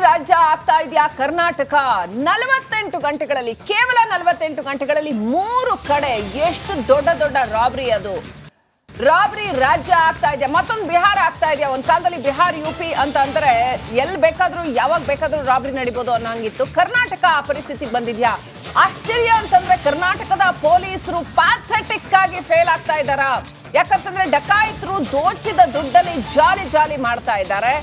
ರಾಜ್ಯ ಆಗ್ತಾ ಇದೆಯಾ ಕರ್ನಾಟಕ? 48 ಗಂಟೆಗಳಲ್ಲಿ, ಕೇವಲ 48 ಗಂಟೆಗಳಲ್ಲಿ 3 ಕಡೆ ಎಷ್ಟು ದೊಡ್ಡ ದೊಡ್ಡ ರಾಬರಿ, ಅದು ರಾಬರಿ ರಾಜ್ಯ ಆಗ್ತಾ ಇದೆಯಾ. ಮತ್ತೊಂದು ಬಿಹಾರ ಆಗ್ತಾ ಇದೆಯಾ. ಒಂದ್ ಕಾಲದಲ್ಲಿ ಬಿಹಾರ್ ಯುಪಿ ಅಂತ ಅಂದ್ರೆ ಎಲ್ಲಿ ಬೇಕಾದ್ರೂ ಯಾವಾಗ ಬೇಕಾದ್ರೂ ರಾಬರಿ ನಡಿಬಹುದು ಅನ್ನೋಂಗಿತ್ತು. ಕರ್ನಾಟಕ ಆ ಪರಿಸ್ಥಿತಿಗೆ ಬಂದಿದ್ಯಾ? ಆಶ್ಚರ್ಯ ಅಂತಂದ್ರೆ ಕರ್ನಾಟಕದ ಪೊಲೀಸರು ಪ್ಯಾಥೆಟಿಕ್ ಆಗಿ ಫೇಲ್ ಆಗ್ತಾ ಇದ್ದಾರ. ಯಾಕಂತಂದ್ರೆ ಡಕಾಯಿತರು ದೋಚಿದ ದುಡ್ಡಲ್ಲಿ ಜಾಲಿ ಮಾಡ್ತಾ ಇದ್ದಾರೆ.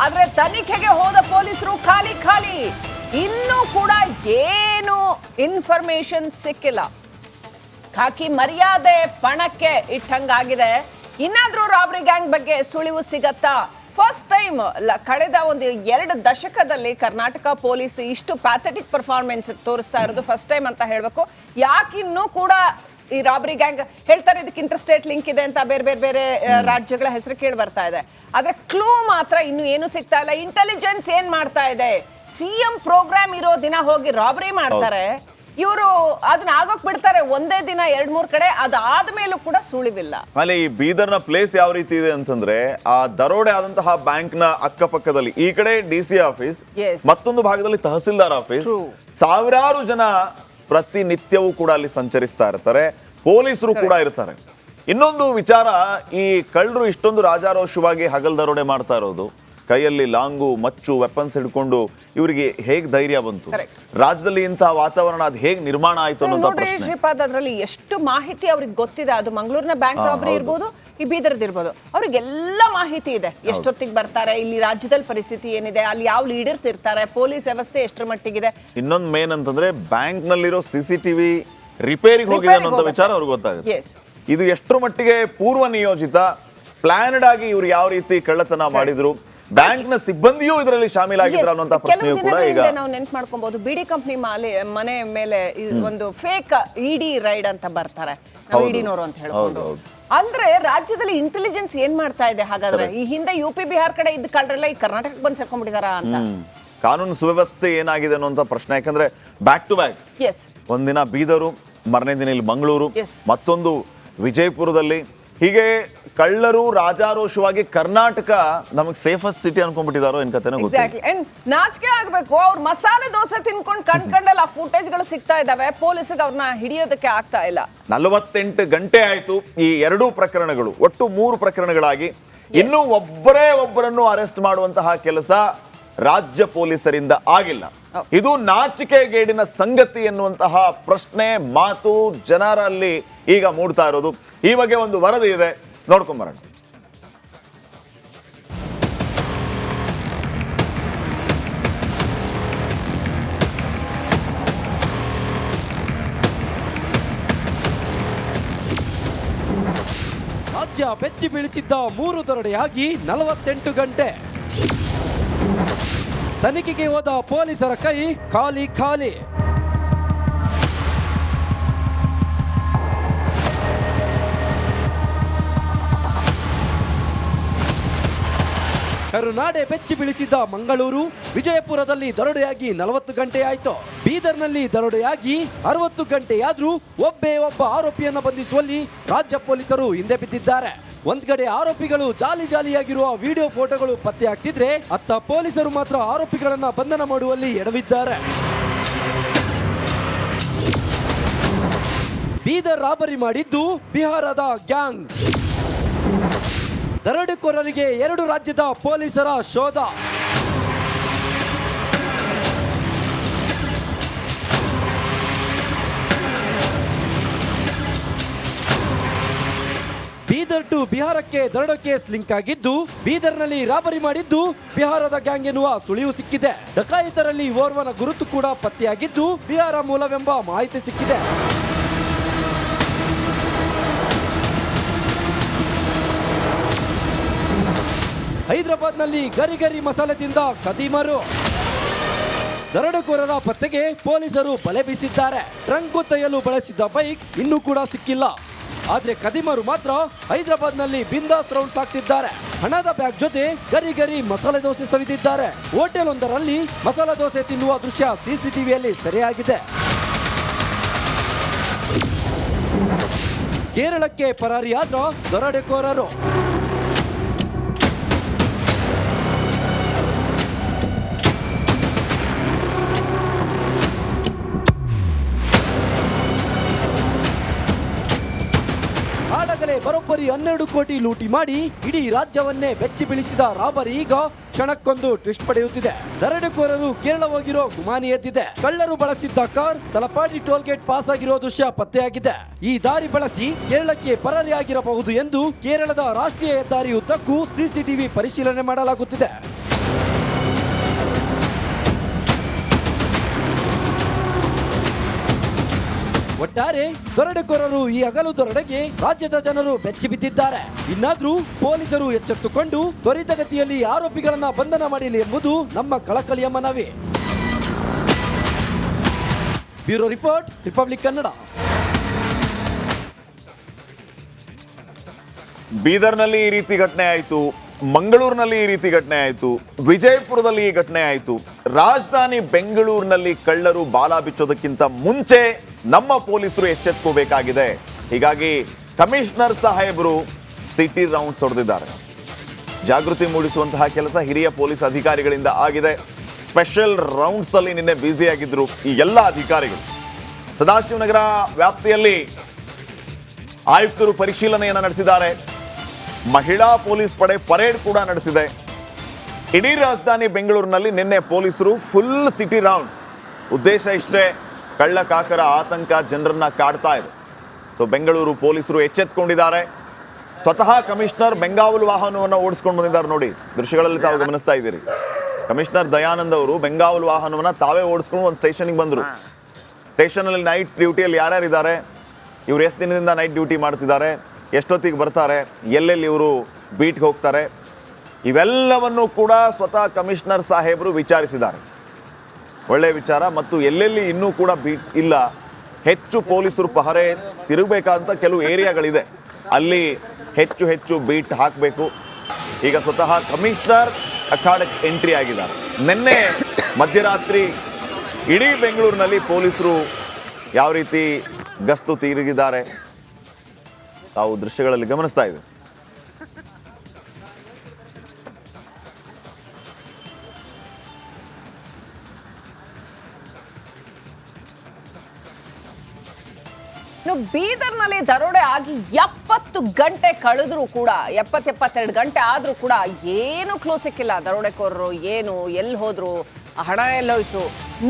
ಆದ್ರೆ ತನಿಖೆಗೆ ಹೋದ ಪೊಲೀಸರು ಖಾಲಿ. ಇನ್ನೂ ಕೂಡ ಏನು ಇನ್ಫಾರ್ಮೇಶನ್ ಸಿಕ್ಕಿಲ್ಲ. ಖಾಕಿ ಮರ್ಯಾದೆ ಪಣಕ್ಕೆ ಇಟ್ಟಂಗಾಗಿದೆ. ಇನ್ನಾದ್ರೂ ರಾಬರಿ ಗ್ಯಾಂಗ್ ಬಗ್ಗೆ ಸುಳಿವು ಸಿಗತ್ತಾ? ಫಸ್ಟ್ ಟೈಮ್ ಕಳೆದ ಒಂದು 2 ದಶಕದಲ್ಲಿ ಕರ್ನಾಟಕ ಪೊಲೀಸ್ ಇಷ್ಟು ಪ್ಯಾಥೆಟಿಕ್ ಪರ್ಫಾರ್ಮೆನ್ಸ್ ತೋರಿಸ್ತಾ ಇರೋದು ಫಸ್ಟ್ ಟೈಮ್ ಅಂತ ಹೇಳ್ಬೇಕು. ಯಾಕಿನ್ನೂ ಕೂಡ ಈ ರಾಬರಿ ಗ್ಯಾಂಗ್ ಹೇಳ್ತಾರೆ ಇದಕ್ಕೆ ಇಂಟರ್ಸ್ಟೇಟ್ ಲಿಂಕ್ ಇದೆ ಅಂತ, ಬೇರೆ ರಾಜ್ಯಗಳ ಹೆಸರು ಕೇಳಿ ಬರ್ತಾ ಇದೆ. ಆದ್ರೆ ಕ್ಲೂ ಮಾತ್ರ ಇನ್ನು ಏನು ಸಿಗ್ತಾ ಇಲ್ಲ. ಇಂಟೆಲಿಜೆನ್ಸ್ ಏನ್ ಮಾಡ್ತಾ ಇದೆ? ಸಿಎಂ ಪ್ರೋಗ್ರಾಮ್ ಇರೋ ದಿನ ಹೋಗಿ ರಾಬರಿ ಮಾಡ್ತಾರೆ, ಇವರು ಅದನ್ನ ಆಗೋಕ್ ಬಿಡ್ತಾರೆ ಒಂದೇ ದಿನ 2-3 ಕಡೆ. ಅದಾದ್ಮೇಲೂ ಕೂಡ ಸುಳಿವಿಲ್ಲ. ಆಮೇಲೆ ಈ ಬೀದರ್ನ ಪ್ಲೇಸ್ ಯಾವ ರೀತಿ ಇದೆ ಅಂತಂದ್ರೆ, ಆ ದರೋಡೆ ಆದಂತಹ ಬ್ಯಾಂಕ್ ನ ಅಕ್ಕಪಕ್ಕದಲ್ಲಿ ಈ ಕಡೆ ಡಿಸಿ ಆಫೀಸ್, ಮತ್ತೊಂದು ಭಾಗದಲ್ಲಿ ತಹಸೀಲ್ದಾರ್ ಆಫೀಸ್, ಸಾವಿರಾರು ಜನ ಪ್ರತಿನಿತ್ಯವೂ ಕೂಡ ಅಲ್ಲಿ ಸಂಚರಿಸ್ತಾ ಇರ್ತಾರೆ. ಪೊಲೀಸರು ಕೂಡ ಇರ್ತಾರೆ. ಇನ್ನೊಂದು ವಿಚಾರ, ಈ ಕಳ್ಳರು ಇಷ್ಟೊಂದು ರಾಜಾರೋಷವಾಗಿ ಹಗಲ್ ದರೋಡೆ ಮಾಡ್ತಾ ಇರೋದು, ಕೈಯಲ್ಲಿ ಲಾಂಗು ಮಚ್ಚು ವೆಪನ್ಸ್ ಹಿಡ್ಕೊಂಡು ಇವರಿಗೆ ಹೇಗ್ ಧೈರ್ಯ ಬಂತು? ರಾಜ್ಯದಲ್ಲಿ ಇಂತಹ ವಾತಾವರಣ ಅದು ಹೇಗ್ ನಿರ್ಮಾಣ ಆಯ್ತು ಅನ್ನೋ ಪ್ರಶ್ನೆ. ಶ್ರೀಪಾದ್, ಅದರಲ್ಲಿ ಎಷ್ಟು ಮಾಹಿತಿ ಅವ್ರಿಗೆ ಗೊತ್ತಿದೆ. ಅದು ಮಂಗಳೂರಿನ ಬ್ಯಾಂಕ್ ರಾಬರಿ ಇರ್ಬೋದು, ಈ ಬೀದರ್ದು ಇರ್ಬೋದು, ಅವ್ರಿಗೆಲ್ಲ ಮಾಹಿತಿ ಇದೆ. ಎಷ್ಟೊತ್ತಿಗೆ ಬರ್ತಾರೆ, ಇಲ್ಲಿ ರಾಜ್ಯದಲ್ಲಿ ಪರಿಸ್ಥಿತಿ ಏನಿದೆ, ಅಲ್ಲಿ ಯಾವ ಲೀಡರ್ಸ್ ಇರ್ತಾರೆ, ಪೊಲೀಸ್ ವ್ಯವಸ್ಥೆ ಎಷ್ಟರ ಮಟ್ಟಿಗಿದೆ. ಇನ್ನೊಂದು ಮೇನ್ ಅಂತಂದ್ರೆ ಬ್ಯಾಂಕ್ ನಲ್ಲಿರೋ CCTV ರಿಪೇರಿಗೆ ಹೋಗಿದೆ ಅನ್ನೋ ವಿಚಾರ ಅವ್ರಿಗೆ ಗೊತ್ತಾಗುತ್ತೆ. ಇದು ಎಷ್ಟರ ಮಟ್ಟಿಗೆ ಪೂರ್ವ ನಿಯೋಜಿತ, ಪ್ಲಾನ್ಡ್ ಆಗಿ ಇವ್ರು ಯಾವ ರೀತಿ ಕಳ್ಳತನ ಮಾಡಿದ್ರು, ಬ್ಯಾಂಕ್ ನ ಸಿಬ್ಬಂದಿಯೂ ಇದರಲ್ಲಿ ಶಾಮೀಲಾಗಿದ್ರು ಅನ್ನುವಂತ ಪ್ರಶ್ನೆಯೂ ಕೂಡ ಈಗ ನಾವು ನೆನ್ಪು ಮಾಡ್ಕೊಬಹುದು. ಬಿಡಿ ಕಂಪ್ನಿ ಮನೆ ಮೇಲೆ ಒಂದು ಫೇಕ್ ಇಡಿ ರೈಡ್ ಅಂತ ಬರ್ತಾರೆ, ನಾವು ಇಡಿನೋರು ಅಂತ ಹೇಳ್ಕೊಂಡು. ಅಂದ್ರೆ ರಾಜ್ಯದಲ್ಲಿ ಇಂಟೆಲಿಜೆನ್ಸ್ ಏನ್ ಮಾಡ್ತಾ ಇದೆ ಹಾಗಾದ್ರೆ? ಈ ಹಿಂದೆ UP ಬಿಹಾರ್ ಕಡೆ ಇದ್ದ ಕಳ್ಳರೆಲ್ಲ ಈ ಕರ್ನಾಟಕಕ್ಕೆ ಬಂದು ಸೇರ್ಕೊಂಡ್ಬಿಟ್ಟಿದಾರ ಅಂತ. ಕಾನೂನು ಸುವ್ಯವಸ್ಥೆ ಏನಾಗಿದೆ ಅನ್ನುವಂತ ಪ್ರಶ್ನೆ. ಯಾಕಂದ್ರೆ ಬ್ಯಾಕ್ ಟು ಬ್ಯಾಕ್, ಒಂದಿನ ಬೀದರು, ಮರನೇ ದಿನ ಇಲ್ಲಿ ಮಂಗಳೂರು, ಮತ್ತೊಂದು ವಿಜಯಪುರದಲ್ಲಿ, ಹೀಗೆ ಕಳ್ಳರು ರಾಜಾರೋಷವಾಗಿ ಕರ್ನಾಟಕ ನಮಗೆ ಸೇಫೆಸ್ಟ್ ಸಿಟಿ ಅನ್ಕೊಂಡ್ಬಿಟ್ಟಿದಾರೋ ಏನ್ ಕಥೆನೋ ಗೊತ್ತಿಲ್ಲ. ನಾಚಿಕೆ ಆಗ್ಬೇಕು. ಅವ್ರು ಮಸಾಲೆ ದೋಸೆ ತಿನ್ಕೊಂಡು ಕಣ್ಕಂಡಲ್ಲ ಫುಟೇಜ್ ಗಳು ಸಿಗ್ತಾ ಇದಾವೆ. ಪೊಲೀಸರಿಗೆ ಅವ್ರನ್ನ ಹಿಡಿಯೋದಕ್ಕೆ ಆಗ್ತಾ ಇಲ್ಲ. 48 ಗಂಟೆ ಆಯ್ತು ಈ 2 ಪ್ರಕರಣಗಳು, ಒಟ್ಟು 3 ಪ್ರಕರಣಗಳಾಗಿ ಇನ್ನೂ ಒಬ್ಬರನ್ನು ಅರೆಸ್ಟ್ ಮಾಡುವಂತಹ ಕೆಲಸ ರಾಜ್ಯ ಪೊಲೀಸರಿಂದ ಆಗಿಲ್ಲ. ಇದು ನಾಚಿಕೆಗೇಡಿನ ಸಂಗತಿ ಎನ್ನುವಂತಹ ಪ್ರಶ್ನೆ, ಮಾತು ಜನರಲ್ಲಿ ಈಗ ಮೂಡ್ತಾ ಇರೋದು. ಈ ಬಗ್ಗೆ ಒಂದು ವರದಿ ಇದೆ, ನೋಡ್ಕೊಂಬರೋಣ. ರಾಜ್ಯ ಬೆಚ್ಚಿ ಬೀಳಿಸಿದ್ದ 3 ದರೋಡೆಯಾಗಿ 48 ಗಂಟೆ. ತನಿಖೆಗೆ ಹೋದ ಪೊಲೀಸರ ಕೈ ಖಾಲಿ. ಕರುನಾಡೆ ಬೆಚ್ಚಿ ಬೀಳಿಸಿದ್ದ ಮಂಗಳೂರು, ವಿಜಯಪುರದಲ್ಲಿ ದರೋಡೆಯಾಗಿ 40 ಗಂಟೆ ಆಯ್ತು. ಬೀದರ್ನಲ್ಲಿ ದರೋಡೆಯಾಗಿ 60 ಗಂಟೆಯಾದ್ರೂ ಒಬ್ಬ ಆರೋಪಿಯನ್ನು ಬಂಧಿಸುವಲ್ಲಿ ರಾಜ್ಯ ಪೊಲೀಸರು ಹಿಂದೆ ಬಿದ್ದಿದ್ದಾರೆ. ಒಂದ್ ಕಡೆ ಆರೋಪಿಗಳು ಜಾಲಿಯಾಗಿರುವ ವಿಡಿಯೋ ಫೋಟೋಗಳು ಪತ್ತೆ ಆಗ್ತಿದ್ರೆ, ಅತ್ತ ಪೊಲೀಸರು ಮಾತ್ರ ಆರೋಪಿಗಳನ್ನ ಬಂಧನ ಮಾಡುವಲ್ಲಿ ಎಡವಿದ್ದಾರೆ. ಬೀದರ್ ರಾಬರಿ ಮಾಡಿದ್ದು ಬಿಹಾರದ ಗ್ಯಾಂಗ್. ದರೋಡೆಕೋರರಿಗೆ 2 ರಾಜ್ಯದ ಪೊಲೀಸರ ಶೋಧ. ಬೀದರ್ ಟು ಬಿಹಾರಕ್ಕೆ ದರೋಡೆ ಕೇಸ್ ಲಿಂಕ್ ಆಗಿದ್ದು, ಬೀದರ್ನಲ್ಲಿ ರಾಬರಿ ಮಾಡಿದ್ದು ಬಿಹಾರದ ಗ್ಯಾಂಗ್ ಎನ್ನುವ ಸುಳಿವು ಸಿಕ್ಕಿದೆ. ಡಕಾಯಿತರಲ್ಲಿ ಓರ್ವನ ಗುರುತು ಕೂಡ ಪತ್ತೆಯಾಗಿದ್ದು ಬಿಹಾರ ಮೂಲವೆಂಬ ಮಾಹಿತಿ ಸಿಕ್ಕಿದೆ. ಹೈದರಾಬಾದ್ನಲ್ಲಿ ಗರಿ ಮಸಾಲೆ ತಿಂದ ಖದೀಮರು. ದರೋಡೆಕೋರರ ಪತ್ತೆಗೆ ಪೊಲೀಸರು ಬಲೆ ಬೀಸಿದ್ದಾರೆ. ಟ್ರಂಕ್ ತೆಗೆಯಲು ಬಳಸಿದ್ದ ಬೈಕ್ ಇನ್ನೂ ಕೂಡ ಸಿಕ್ಕಿಲ್ಲ. ಆದ್ರೆ ಖದೀಮರು ಮಾತ್ರ ಹೈದರಾಬಾದ್ನಲ್ಲಿ ಬಿಂದಾಸ್ ರೌಂಡ್ಸ್ ಹಾಕ್ತಿದ್ದಾರೆ. ಹಣದ ಬ್ಯಾಗ್ ಜೊತೆ ಗರಿ ಮಸಾಲೆ ದೋಸೆ ಸವಿದಿದ್ದಾರೆ. ಹೋಟೆಲ್ ಒಂದರಲ್ಲಿ ಮಸಾಲೆ ದೋಸೆ ತಿನ್ನುವ ದೃಶ್ಯ CCTVಯಲ್ಲಿ ಸೆರೆಯಾಗಿದೆ. ಕೇರಳಕ್ಕೆ ಪರಾರಿಯಾದ ದರೋಡೆಕೋರರು. ಬರೋಬ್ಬರಿ 12 ಕೋಟಿ ಲೂಟಿ ಮಾಡಿ ಇಡೀ ರಾಜ್ಯವನ್ನೇ ಬೆಚ್ಚಿ ಬೀಳಿಸಿದ ರಾಬರಿ ಈಗ ಕ್ಷಣಕ್ಕೊಂದು ಟ್ವಿಸ್ಟ್ ಪಡೆಯುತ್ತಿದೆ. ದರೋಡೆಕೋರರು ಕೇರಳ ಹೋಗಿರೋ ಗುಮಾನಿ ಎದ್ದಿದೆ. ಕಳ್ಳರು ಬಳಸಿದ್ದ car Talapady toll gate pass ಆಗಿರೋ ದೃಶ್ಯ ಪತ್ತೆಯಾಗಿದೆ. ಈ ದಾರಿ ಬಳಸಿ ಕೇರಳಕ್ಕೆ ಪರಾರಿಯಾಗಿರಬಹುದು ಎಂದು ಕೇರಳದ ರಾಷ್ಟ್ರೀಯ ಹೆದ್ದಾರಿ ಉದ್ದಕ್ಕೂ ಸಿಸಿಟಿವಿ ಪರಿಶೀಲನೆ ಮಾಡಲಾಗುತ್ತಿದೆ. ಒಟ್ಟಾರೆ ದರೋಡೆಕೋರರು ಈ ಹಗಲು ದರೋಡೆಗೆ ರಾಜ್ಯದ ಜನರು ಬೆಚ್ಚಿ ಬಿದ್ದಿದ್ದಾರೆ. ಇನ್ನಾದ್ರೂ ಪೊಲೀಸರು ಎಚ್ಚೆತ್ತುಕೊಂಡು ತ್ವರಿತಗತಿಯಲ್ಲಿ ಆರೋಪಿಗಳನ್ನ ಬಂಧನ ಮಾಡಲಿ ಎಂಬುದು ನಮ್ಮ ಕಳಕಳಿಯ ಮನವಿ. Bureau report, republic Kannada. ಬೀದರ್ನಲ್ಲಿ ಈ ರೀತಿ ಘಟನೆ ಆಯಿತು, ಮಂಗಳೂರಿನಲ್ಲಿ ಈ ರೀತಿ ಘಟನೆ ಆಯಿತು, ವಿಜಯಪುರದಲ್ಲಿ ಈ ಘಟನೆ ಆಯಿತು. ರಾಜಧಾನಿ ಬೆಂಗಳೂರಿನಲ್ಲಿ ಕಳ್ಳರು ಬಾಲ ಬಿಚ್ಚೋದಕ್ಕಿಂತ ಮುಂಚೆ ನಮ್ಮ ಪೊಲೀಸರು ಎಚ್ಚೆತ್ಕೋಬೇಕಾಗಿದೆ. ಹೀಗಾಗಿ ಕಮಿಷನರ್ ಸಾಹೇಬರು ಸಿಟಿ ರೌಂಡ್ಸ್ ಹೊಡೆದಿದ್ದಾರೆ. ಜಾಗೃತಿ ಮೂಡಿಸುವಂತಹ ಕೆಲಸ ಹಿರಿಯ ಪೊಲೀಸ್ ಅಧಿಕಾರಿಗಳಿಂದ ಆಗಿದೆ. ಸ್ಪೆಷಲ್ ರೌಂಡ್ಸ್ ಅಲ್ಲಿ ನಿನ್ನೆ ಬ್ಯುಸಿಯಾಗಿದ್ರು ಈ ಎಲ್ಲ ಅಧಿಕಾರಿಗಳು. ಸದಾಶಿವನಗರ ವ್ಯಾಪ್ತಿಯಲ್ಲಿ ಆಯುಕ್ತರು ಪರಿಶೀಲನೆಯನ್ನು ನಡೆಸಿದ್ದಾರೆ. ಮಹಿಳಾ ಪೊಲೀಸ್ ಪಡೆ ಪರೇಡ್ ಕೂಡ ನಡೆಸಿದೆ. ಇಡೀ ರಾಜಧಾನಿ ಬೆಂಗಳೂರಿನಲ್ಲಿ ನಿನ್ನೆ ಪೊಲೀಸರು ಫುಲ್ ಸಿಟಿ ರೌಂಡ್ಸ್. ಉದ್ದೇಶ ಇಷ್ಟೇ, ಕಳ್ಳ ಕಾಕರ ಆತಂಕ ಜನರನ್ನ ಕಾಡ್ತಾ ಇದೆ. ಸೊ ಬೆಂಗಳೂರು ಪೊಲೀಸರು ಎಚ್ಚೆತ್ಕೊಂಡಿದ್ದಾರೆ. ಸ್ವತಃ ಕಮಿಷನರ್ ಬೆಂಗಾವಲು ವಾಹನವನ್ನು ಓಡಿಸ್ಕೊಂಡು ಬಂದಿದ್ದಾರೆ. ನೋಡಿ ದೃಶ್ಯಗಳಲ್ಲಿ ತಾವು ಗಮನಿಸ್ತಾ ಇದ್ದೀರಿ. ಕಮಿಷನರ್ ದಯಾನಂದ್ ಅವರು ಬೆಂಗಾವಲು ವಾಹನವನ್ನು ತಾವೇ ಓಡಿಸ್ಕೊಂಡು ಒಂದು ಸ್ಟೇಷನ್ಗೆ ಬಂದರು. ಸ್ಟೇಷನಲ್ಲಿ ನೈಟ್ ಡ್ಯೂಟಿಯಲ್ಲಿ ಯಾರ್ಯಾರಿದ್ದಾರೆ, ಇವ್ರು ಎಷ್ಟು ದಿನದಿಂದ ನೈಟ್ ಡ್ಯೂಟಿ ಮಾಡ್ತಿದ್ದಾರೆ, ಎಷ್ಟೊತ್ತಿಗೆ ಬರ್ತಾರೆ, ಎಲ್ಲೆಲ್ಲಿ ಇವರು ಬೀಟ್ಗೆ ಹೋಗ್ತಾರೆ, ಇವೆಲ್ಲವನ್ನು ಕೂಡ ಸ್ವತಃ ಕಮಿಷನರ್ ಸಾಹೇಬರು ವಿಚಾರಿಸಿದ್ದಾರೆ. ಒಳ್ಳೆಯ ವಿಚಾರ. ಮತ್ತು ಎಲ್ಲೆಲ್ಲಿ ಇನ್ನೂ ಕೂಡ ಬೀಟ್ಸ್ ಇಲ್ಲ, ಹೆಚ್ಚು ಪೊಲೀಸರು ಪಹರೆ ತಿರುಗಬೇಕಾದಂಥ ಕೆಲವು ಏರಿಯಾಗಳಿದೆ, ಅಲ್ಲಿ ಹೆಚ್ಚು ಹೆಚ್ಚು ಬೀಟ್ ಹಾಕಬೇಕು. ಈಗ ಸ್ವತಃ ಕಮಿಷನರ್ ಅಖಾಡಕ್ಕೆ ಎಂಟ್ರಿ ಆಗಿದ್ದಾರೆ. ನಿನ್ನೆ ಮಧ್ಯರಾತ್ರಿ ಇಡೀ ಬೆಂಗಳೂರಿನಲ್ಲಿ ಪೊಲೀಸರು ಯಾವ ರೀತಿ ಗಸ್ತು ತಿರುಗಿದ್ದಾರೆ ತಾವು ದೃಶ್ಯಗಳಲ್ಲಿ ಗಮನಿಸ್ತಾ ಇದ್ದೀವಿ. ಬೀದರ್ನಲ್ಲಿ ದರೋಡೆ ಆಗಿ 70 ಗಂಟೆ ಕಳೆದ್ರೂ ಕೂಡ 72 ಗಂಟೆ ಆದ್ರೂ ಕೂಡ ಏನು ಕ್ಲೂ ಸಿಕ್ಕಿಲ್ಲ. ದರೋಡೆಕೋರರು ಏನು, ಎಲ್ಲಿ ಹೋದ್ರು, ಹಣ ಎಲ್ಲೋಯ್ತು,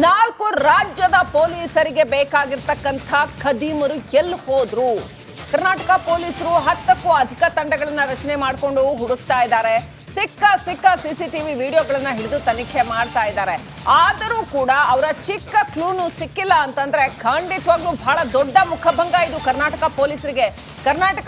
4 ರಾಜ್ಯದ ಪೊಲೀಸರಿಗೆ ಬೇಕಾಗಿರ್ತಕ್ಕಂಥ ಖದೀಮರು ಎಲ್ಲಿ ಹೋದ್ರು? ಕರ್ನಾಟಕ ಪೊಲೀಸರು 10ಕ್ಕೂ ಅಧಿಕ ತಂಡಗಳನ್ನ ರಚನೆ ಮಾಡಿಕೊಂಡು ಹುಡುಕ್ತಾ ಇದ್ದಾರೆ. ಸಿಕ್ಕ ಸಿಸಿಟಿವಿ ವಿಡಿಯೋಗಳನ್ನ ಹಿಡಿದು ತನಿಖೆ ಮಾಡ್ತಾ ಇದ್ದಾರೆ. ಆದರೂ ಕೂಡ ಅವರ ಚಿಕ್ಕ ಕ್ಲೂನು ಸಿಕ್ಕಿಲ್ಲ ಅಂತಂದ್ರೆ ಖಂಡಿತವಾಗ್ಲೂ ಬಹಳ ದೊಡ್ಡ ಮುಖಭಂಗ ಇದು ಕರ್ನಾಟಕ ಪೊಲೀಸರಿಗೆ. ಕರ್ನಾಟಕ